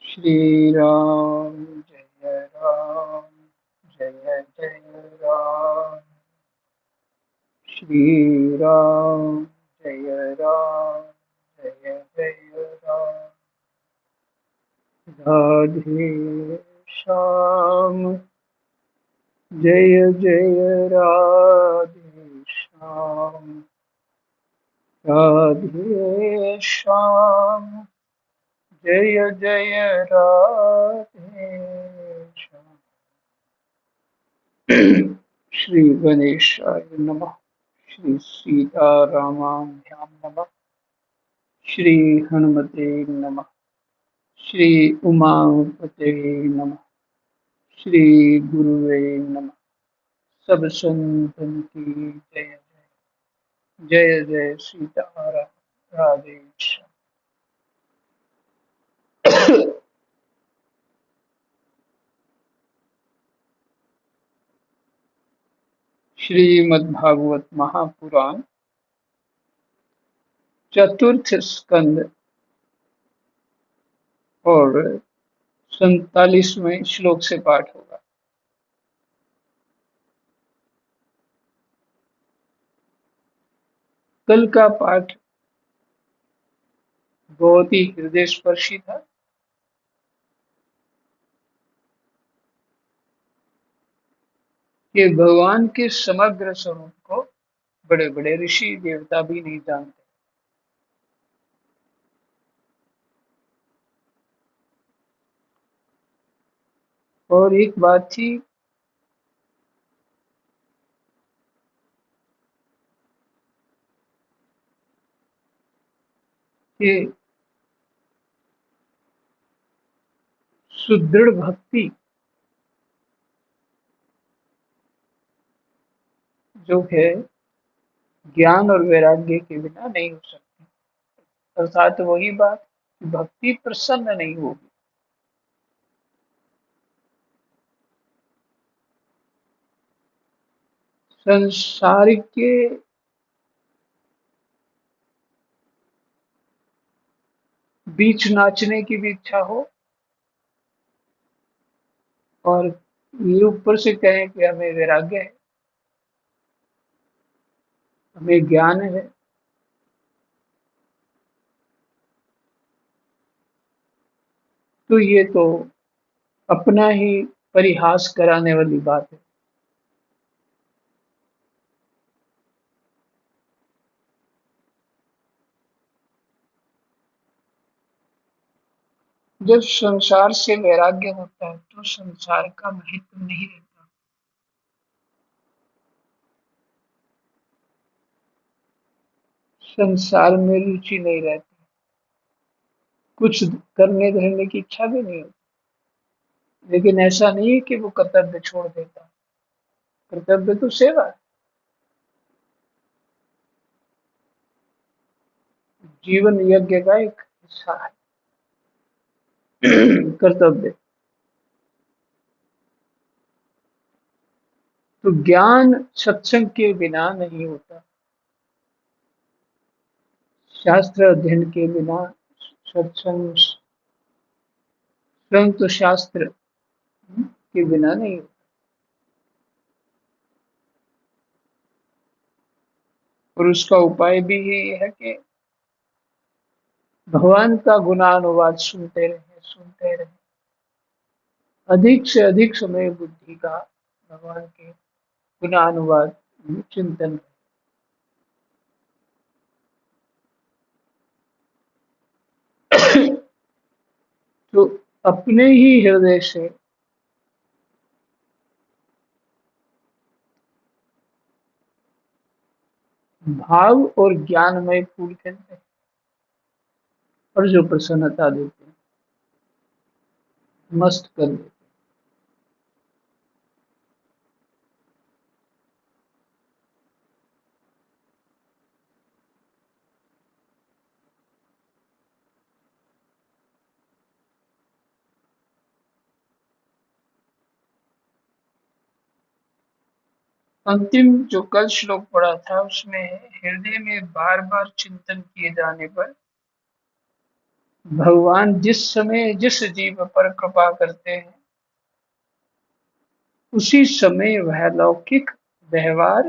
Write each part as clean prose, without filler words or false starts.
श्री राम जय राम जय जय राम। श्री राम जय राम जय जय राम। राधे श्याम जय जय राधे श्याम। राधे श्याम जय जय राधे श्याम। श्री गणेशाय नमः। श्री सीतारामाभ्यां नमः। श्री हनुमते नमः। श्री उमापते नमः। श्री गुरुवे नमः। सब संतन की जय जय। जय जय सीताराम। राधे श्याम। श्रीमद्भागवत महापुराण चतुर्थ स्कंद और 47वें श्लोक से पाठ होगा। कल का पाठ बहुत ही हृदय स्पर्शी था। कि भगवान के समग्र स्वरूप को बड़े बड़े ऋषि देवता भी नहीं जानते। और एक बात थी कि सुदृढ़ भक्ति जो है ज्ञान और वैराग्य के बिना नहीं हो सकती। अर्थात वही बात, भक्ति प्रसन्न नहीं होगी। संसारिक के बीच नाचने की भी इच्छा हो और ये ऊपर से कहें कि हमें वैराग्य है, हमें ज्ञान है, तो ये तो अपना ही परिहास कराने वाली बात है। जब संसार से वैराग्य होता है तो संसार का महत्व नहीं रहता। संसार में रुचि नहीं रहती, कुछ करने धरने की इच्छा भी नहीं होती। लेकिन ऐसा नहीं है कि वो कर्तव्य छोड़ देता। कर्तव्य तो सेवा है। जीवन यज्ञ का एक हिस्सा है कर्तव्य। तो ज्ञान सत्संग के बिना नहीं होता। शास्त्र अध्ययन के बिना सत्संग, स्वयं तो शास्त्र के बिना नहीं होता। और उसका उपाय भी यही है कि भगवान का गुणानुवाद सुनते रहे, सुनते रहे। अधिक से अधिक समय बुद्धि का भगवान के गुणानुवाद में चिंतन। तो अपने ही हृदय से भाव और ज्ञानमय फूल खिलते हैं और जो प्रसन्नता देते हैं, मस्त कर देते हैं। अंतिम जो कल श्लोक पढ़ा था उसमें हृदय में बार बार चिंतन किए जाने पर भगवान जिस समय जिस जीव पर कृपा करते हैं, उसी समय वह लौकिक व्यवहार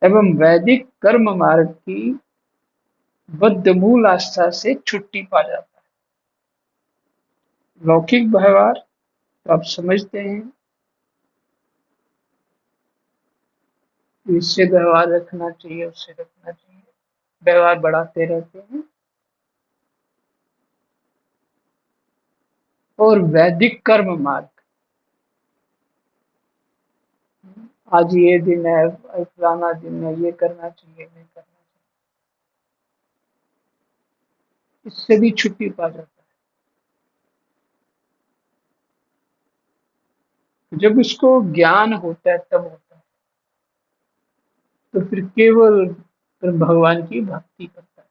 एवं वैदिक कर्म मार्ग की बद्धमूल आस्था से छुट्टी पा जाता है। लौकिक व्यवहार तो आप समझते हैं, इससे व्यवहार रखना चाहिए, उससे रखना चाहिए, व्यवहार बढ़ाते रहते हैं। और वैदिक कर्म मार्ग, आज ये दिन है, फलाना दिन है, ये करना चाहिए, नहीं करना चाहिए, इससे भी छुट्टी पा जाता है। जब उसको ज्ञान होता है तब होता है, तो फिर केवल भगवान की भक्ति करता है।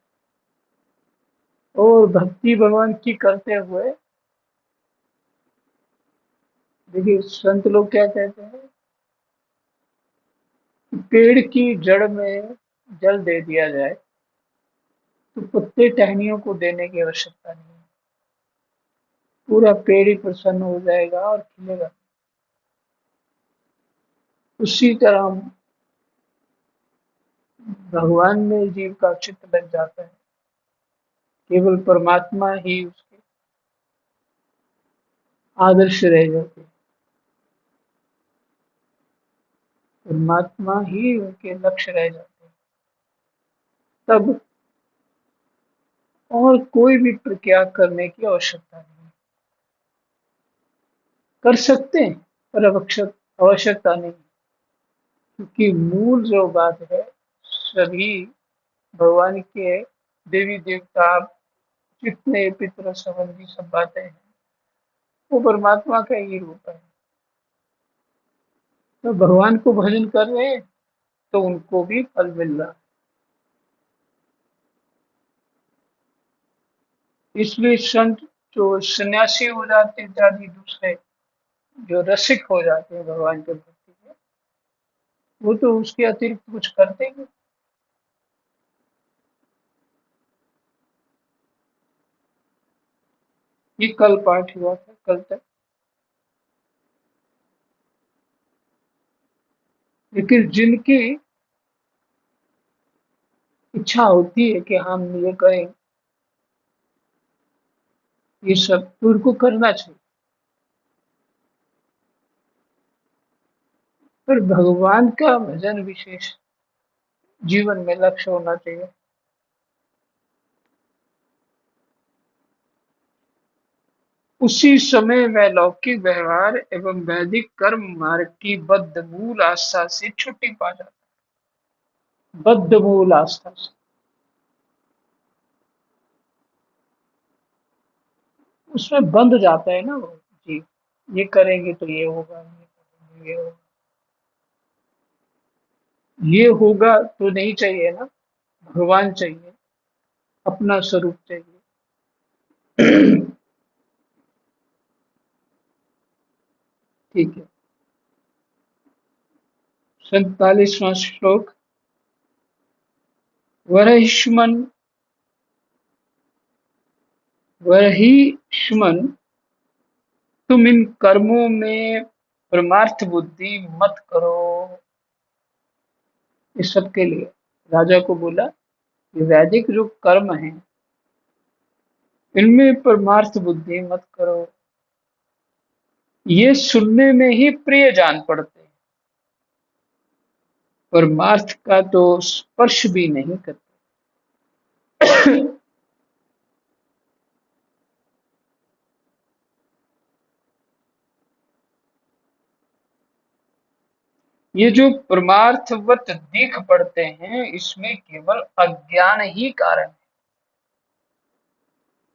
और भक्ति भगवान की करते हुए, देखिए संत लोग क्या कहते हैं कि पेड़ की जड़ में जल दे दिया जाए तो पत्ते टहनियों को देने की आवश्यकता नहीं है, पूरा पेड़ ही प्रसन्न हो जाएगा और खिलेगा। उसी तरह भगवान में जीव का चित्त लग जाता है, केवल परमात्मा ही उसके आदर्श रह जाते हैं, परमात्मा ही उनके लक्ष्य रह जाते हैं। तब और कोई भी प्रक्रिया करने की आवश्यकता नहीं, कर सकते हैं पर आवश्यकता नहीं, क्योंकि मूल जो बात है, सभी भगवान के देवी देवता जितने पितृ संबंधी सब बातें हैं, वो परमात्मा का ही रूप है। तो भगवान को भजन कर रहे हैं तो उनको भी फल मिल रहा है। इसलिए संत जो सन्यासी हो जाते हैं, इत्यादि दूसरे जो रसिक हो जाते हैं भगवान के भक्ति में, वो तो उसके अतिरिक्त कुछ करते ही नहीं। ये कल पाठ हुआ था, कल तक। लेकिन जिनकी इच्छा होती है कि हम ये करें, ये सब तो उनको करना चाहिए। पर भगवान का भजन विशेष जीवन में लक्ष्य होना चाहिए। उसी समय वह लौकिक व्यवहार एवं वैदिक कर्म मार्ग की बद्धमूल आस्था से छुट्टी पा जाता है। बद्धमूल आस्था से उसमें बंध जाता है ना वो। जी, ये करेंगे तो ये होगा, ये करेंगे ये होगा, ये होगा तो नहीं चाहिए ना, भगवान चाहिए, अपना स्वरूप चाहिए। ठीक है। 47वां श्लोक। वरहिष्मन् वरहिष्मन् तुम इन कर्मों में परमार्थ बुद्धि मत करो। इस सब के लिए राजा को बोला, ये वैदिक जो कर्म है, इनमें परमार्थ बुद्धि मत करो, ये सुनने में ही प्रिय जान पड़ते हैं, परमार्थ का तो स्पर्श भी नहीं करते। ये जो परमार्थवत दिख पड़ते हैं, इसमें केवल अज्ञान ही कारण है।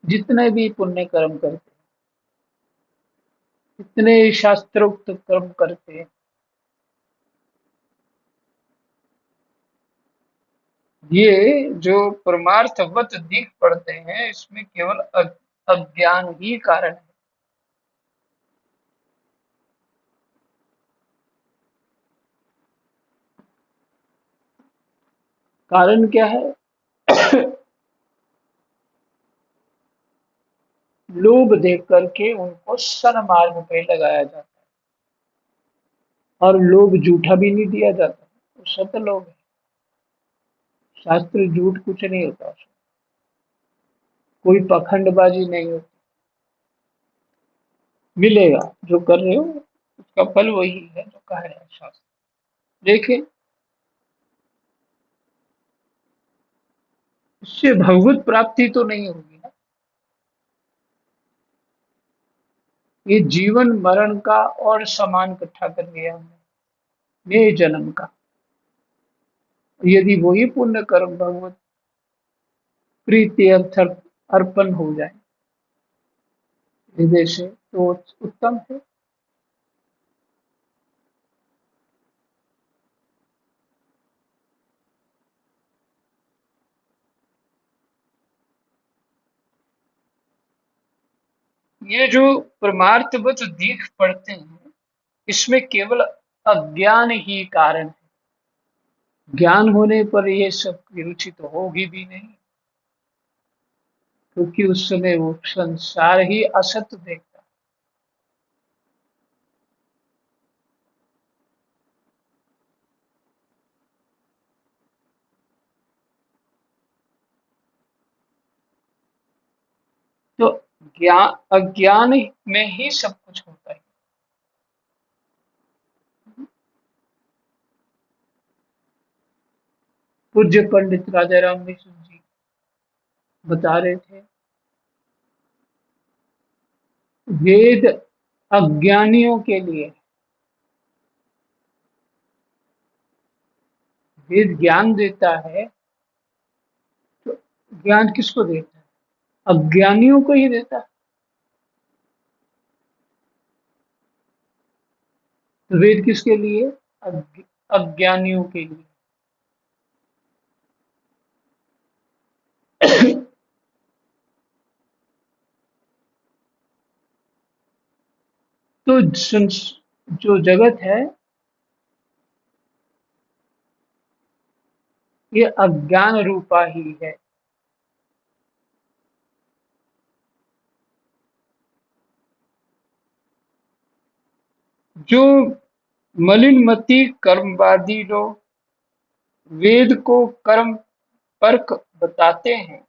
जितने भी पुण्य कर्म करते हैं, जितने शास्त्रोक्त कर्म करते हैं, ये जो परमार्थवत दिख पड़ते हैं, इसमें केवल अज्ञान ही कारण है। कारण क्या है? लोभ देख करके उनको सन्मार्ग पे लगाया जाता है। और लोभ झूठा भी नहीं दिया जाता, वो सत्य लोभ है। शास्त्र झूठ कुछ नहीं होता उसमें, कोई पखंडबाजी नहीं होती। मिलेगा, जो कर रहे हो उसका फल वही है जो कह रहे हैं शास्त्र। देखिए, इससे भगवत प्राप्ति तो नहीं होगी ना, ये जीवन मरण का और सामान इकट्ठा कर लिया हमने नए जन्म का। यदि वही पुण्य कर्म भगवत प्रीति अर्थ अर्पण हो जाए हृदय से तो उत्तम है। ये जो परमार्थवत दिख पड़ते हैं, इसमें केवल अज्ञान ही कारण है। ज्ञान होने पर ये सब की रुचि तो होगी भी नहीं, क्योंकि उस समय वो संसार ही असत्य देखता है। तो ज्ञान अज्ञान में ही सब कुछ होता है। पूज्य पंडित राजा राम मिश्र जी बता रहे थे, वेद अज्ञानियों के लिए, वेद ज्ञान देता है, तो ज्ञान किसको देता है? अज्ञानियों को ही देता है। तो वेद किसके लिए? अज्ञानियों के लिए। तो जो जगत है ये अज्ञान रूपा ही है। जो मलिन मति कर्मवादी लोग वेद को कर्म परक बताते हैं,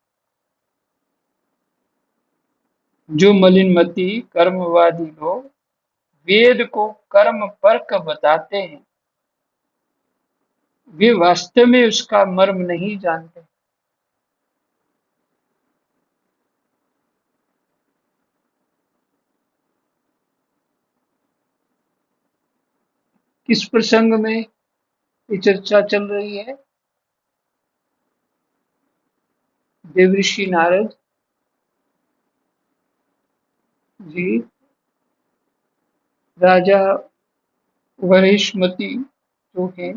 जो मलिन मति कर्मवादी लोग वेद को कर्म परक बताते हैं, वे वास्तव में उसका मर्म नहीं जानते। किस प्रसंग में ये चर्चा चल रही है? देवऋषि नारद जी राजा वरिष्ठमती जो है,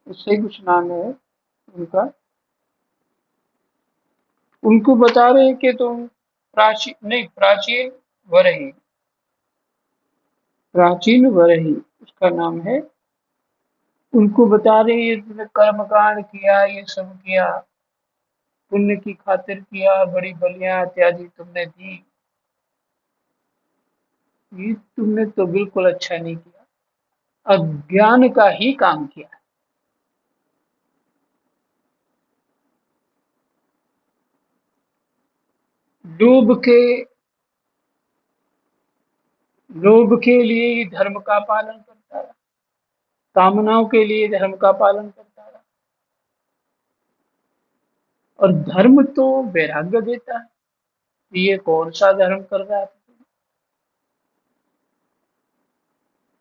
उससे कुछ नाम है उनका, उनको बता रहे हैं कि तुम प्राचीन नहीं, प्राचीन वरही, प्राचीन वरही उसका नाम है। उनको बता रहे हैं ये तुमने कर्मकांड किया, ये सब किया, पुण्य की खातिर किया, बड़ी बलियां इत्यादि तुमने दी, ये तुमने तो बिल्कुल अच्छा नहीं किया, अज्ञान का ही काम किया। लोभ के लोभ के लिए ही धर्म का पालन करता रहा, कामनाओं के लिए धर्म का पालन करता रहा। और धर्म तो वैराग्य देता है, ये कौन सा धर्म कर रहा है?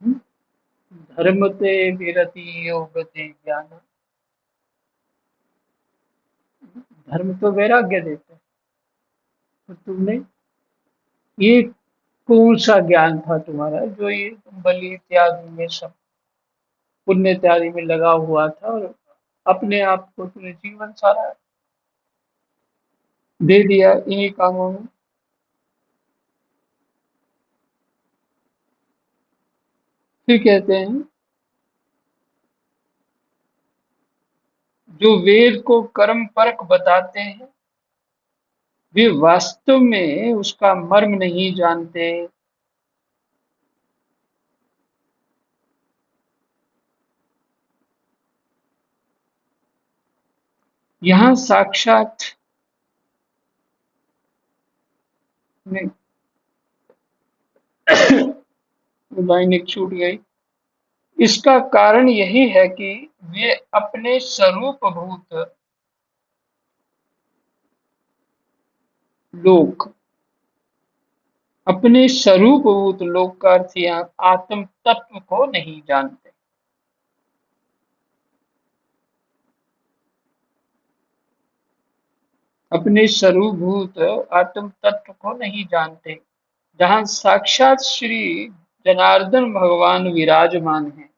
हम्म? धर्म ते विरति योग ते ज्ञान, धर्म तो वैराग्य देता है। तो तुमने ये कौन सा ज्ञान था तुम्हारा जो ये तुम बलि इत्यादि में सब पुण्य इत्यादि में लगा हुआ था, और अपने आप को तुमने जीवन सारा दे दिया इन्हीं कामों में। फिर कहते हैं, जो वेद को कर्म परक बताते हैं, वे वास्तव में उसका मर्म नहीं जानते। यहाँ साक्षात में लाइन एक छूट गई। इसका कारण यही है कि वे अपने स्वरूपभूत लोक अपने स्वरूपभूत लोक का अर्थ यहाँ आत्म तत्व को नहीं जानते। अपने स्वरूपभूत आत्म तत्व को नहीं जानते। जहाँ साक्षात श्री जनार्दन भगवान विराजमान हैं,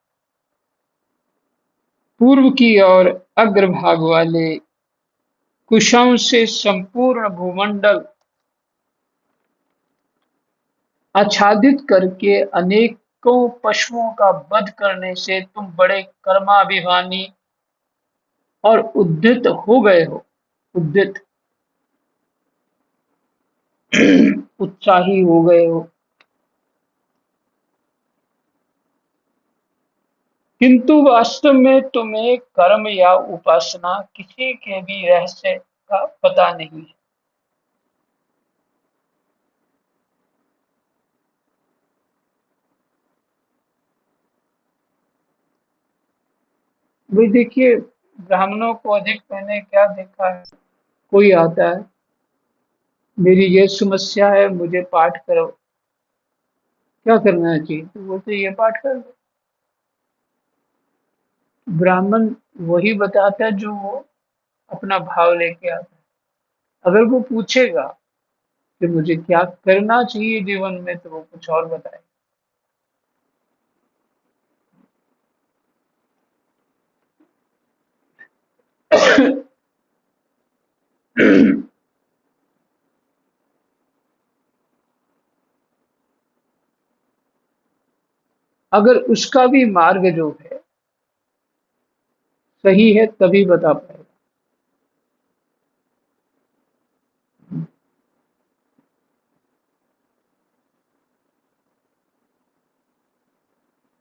पूर्व की ओर अग्रभाग वाले कुशों से संपूर्ण भूमंडल आच्छादित करके अनेकों पशुओं का वध करने से तुम बड़े कर्माभिमानी और उद्यत हो गए हो। उद्यत उत्साही हो गए हो। किंतु वास्तव में तुम्हें कर्म या उपासना किसी के भी रहस्य का पता नहीं है। भाई देखिए, ब्राह्मणों को अधिक मैंने क्या देखा है, कोई आता है, मेरी ये समस्या है, मुझे पाठ करो। क्या करना चाहिए? तो बोलते ये पाठ कर लो। ब्राह्मण वही बताता है जो वो अपना भाव लेके आता है। अगर वो पूछेगा कि मुझे क्या करना चाहिए जीवन में, तो वो कुछ और बताए। अगर उसका भी मार्ग जो है सही है, तभी बता पाएगा।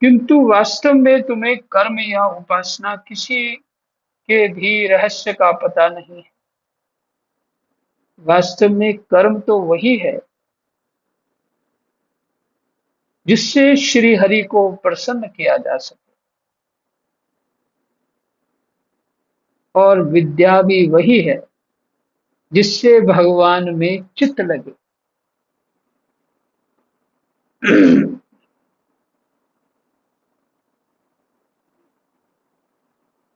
किंतु वास्तव में तुम्हें कर्म या उपासना किसी के भी रहस्य का पता नहीं है। वास्तव में कर्म तो वही है जिससे श्री हरि को प्रसन्न किया जा सके, और विद्या भी वही है जिससे भगवान में चित्त लगे।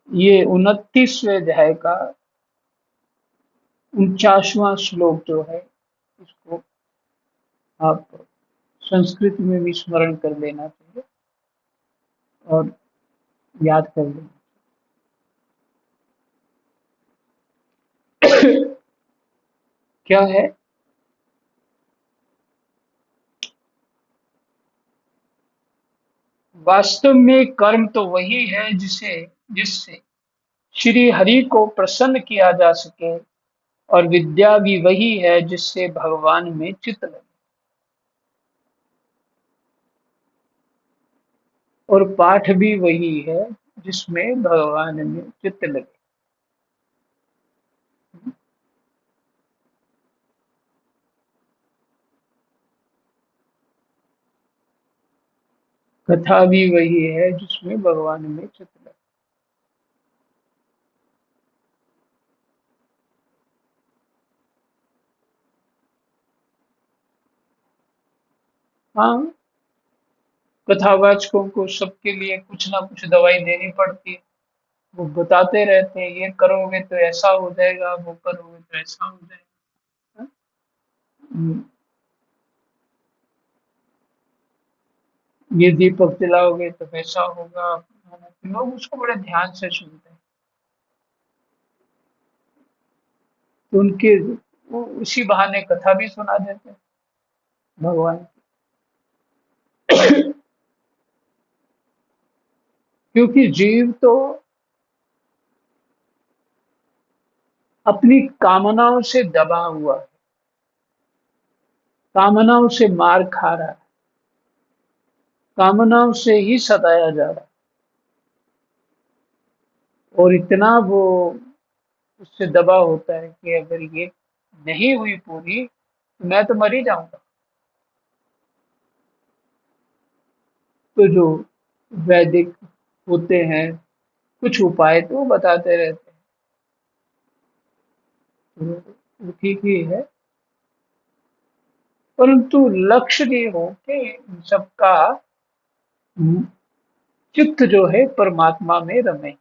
ये 29वें अध्याय का 49वां श्लोक जो है, इसको आप संस्कृत में भी स्मरण कर लेना चाहिए और याद कर लेना। क्या है? वास्तव में कर्म तो वही है जिसे जिससे श्री हरि को प्रसन्न किया जा सके, और विद्या भी वही है जिससे भगवान में चित्त लगे, और पाठ भी वही है जिसमें भगवान में चित्त लगे। कथा भी वही है जिसमें भगवान में चित्त लगे। हाँ, कथावाचकों को सबके लिए कुछ ना कुछ दवाई देनी पड़ती है। वो बताते रहते हैं, ये करोगे तो ऐसा हो जाएगा, वो करोगे तो ऐसा हो जाएगा। हम्म, ये दीपक जलाओगे तो वैसा होगा। लोग उसको बड़े ध्यान से सुनते हैं। तो उनके वो उसी बहाने कथा भी सुना देते हैं भगवान। क्योंकि जीव तो अपनी कामनाओं से दबा हुआ है। कामनाओं से मार खा रहा है, कामनाओं से ही सताया जा रहा है, और इतना वो उससे दबा होता है कि अगर ये नहीं हुई पूरी तो मैं तो मर ही जाऊंगा। तो जो वैदिक होते हैं कुछ उपाय तो वो बताते रहते हैं, तो वो ठीक ही है, परंतु लक्ष्य ये हो कि इन सबका चित्त जो है परमात्मा में रमे।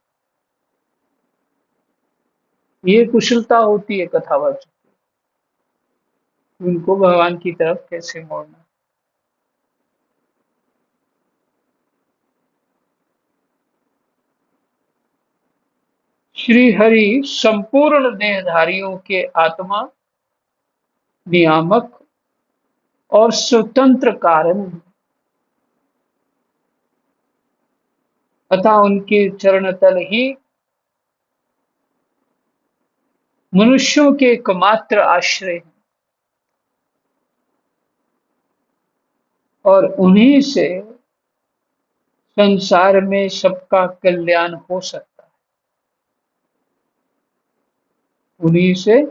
ये कुशलता होती है कथावाचक की, उनको भगवान की तरफ कैसे मोड़ना। श्री हरि संपूर्ण देहधारियों के आत्मा, नियामक और स्वतंत्र कारण, अतः उनके चरण तल ही मनुष्यों के एकमात्र आश्रय हैं, और उन्हीं से संसार में सबका कल्याण हो सकता है। उन्हीं से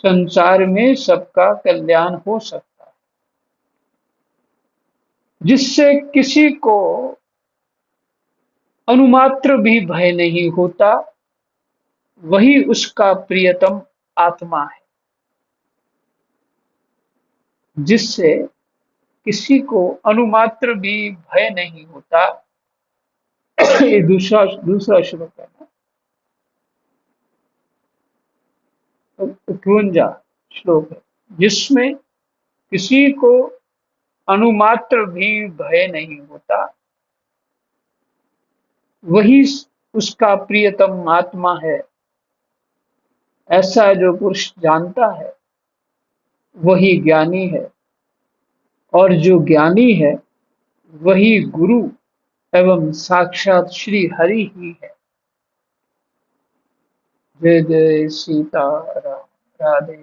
संसार में सबका कल्याण हो सकता है, जिससे किसी को अनुमात्र भी भय नहीं होता, वही उसका प्रियतम आत्मा है। जिससे किसी को अनुमात्र भी भय नहीं होता, ये दूसरा दूसरा श्लोक है ना, 58 श्लोक है, जिसमें किसी को अनुमात्र भी भय नहीं होता, वही उसका प्रियतम आत्मा है। ऐसा जो पुरुष जानता है वही ज्ञानी है, और जो ज्ञानी है वही गुरु एवं साक्षात श्री हरि ही है। जय जय सीताराम। राधे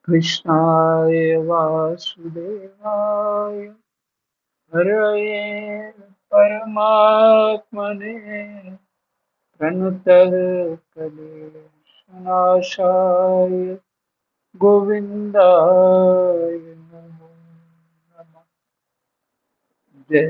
कृष्णाय वासुदेवाय, हरये परमात्मने, प्रणतः क्लेशनाशाय गोविन्दाय नमो नमः। जय